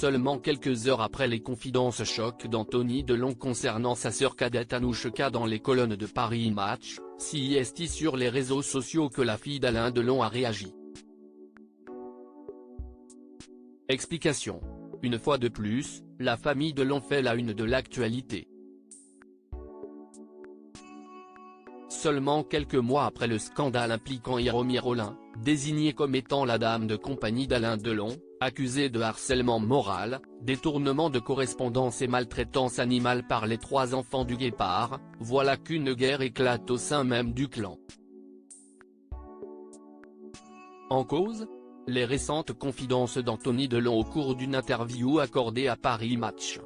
Seulement quelques heures après les confidences choc d'Anthony Delon concernant sa sœur cadette Anouchka dans les colonnes de Paris Match, c'est sur les réseaux sociaux que la fille d'Alain Delon a réagi. Explication. Une fois de plus, la famille Delon fait la une de l'actualité. Seulement quelques mois après le scandale impliquant Héromire Olin, désignée comme étant la dame de compagnie d'Alain Delon, accusée de harcèlement moral, détournement de correspondance et maltraitance animale par les 3 enfants du Guépard, voilà qu'une guerre éclate au sein même du clan. En cause, les récentes confidences d'Anthony Delon au cours d'une interview accordée à Paris Match.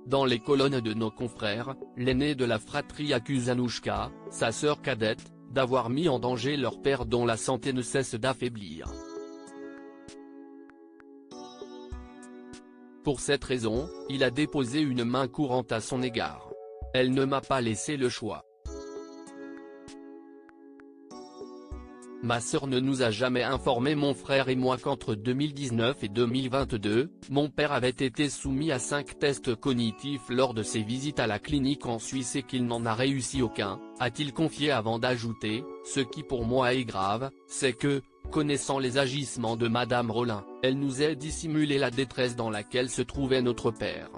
Dans les colonnes de nos confrères, l'aîné de la fratrie accuse Anouchka, sa sœur cadette, d'avoir mis en danger leur père dont la santé ne cesse d'affaiblir. Pour cette raison, il a déposé une main courante à son égard. Elle ne m'a pas laissé le choix. Ma sœur ne nous a jamais informé mon frère et moi qu'entre 2019 et 2022, mon père avait été soumis à 5 tests cognitifs lors de ses visites à la clinique en Suisse et qu'il n'en a réussi aucun, a-t-il confié avant d'ajouter, ce qui pour moi est grave, c'est que, connaissant les agissements de Madame Rolin, elle nous a dissimulé la détresse dans laquelle se trouvait notre père.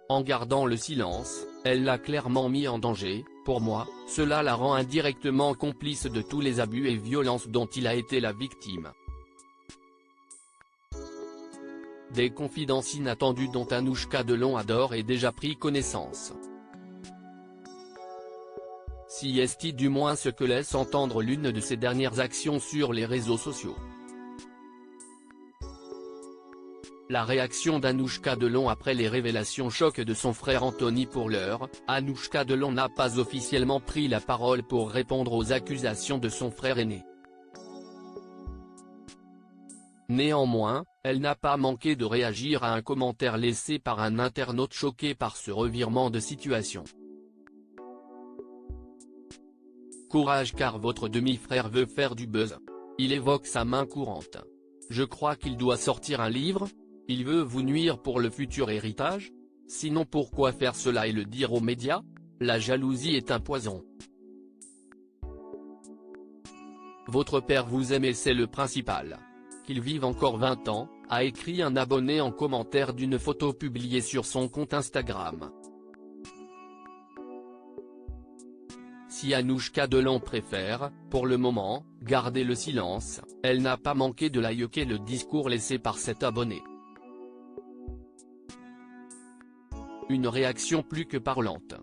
En gardant le silence, elle l'a clairement mis en danger. Pour moi, cela la rend indirectement complice de tous les abus et violences dont il a été la victime. Des confidences inattendues dont Anouchka Delon a d'ores et déjà pris connaissance. C'est du moins ce que laisse entendre l'une de ses dernières actions sur les réseaux sociaux. La réaction d'Anouchka Delon après les révélations choc de son frère Anthony. Pour l'heure, Anouchka Delon n'a pas officiellement pris la parole pour répondre aux accusations de son frère aîné. Néanmoins, elle n'a pas manqué de réagir à un commentaire laissé par un internaute choqué par ce revirement de situation. Courage car votre demi-frère veut faire du buzz. Il évoque sa main courante. Je crois qu'il doit sortir un livre. Il veut vous nuire pour le futur héritage? Sinon pourquoi faire cela et le dire aux médias? La jalousie est un poison. Votre père vous aime et c'est le principal. Qu'il vive encore 20 ans, a écrit un abonné en commentaire d'une photo publiée sur son compte Instagram. Si Anouchka Delon préfère, pour le moment, garder le silence, elle n'a pas manqué de liker le discours laissé par cet abonné. Une réaction plus que parlante.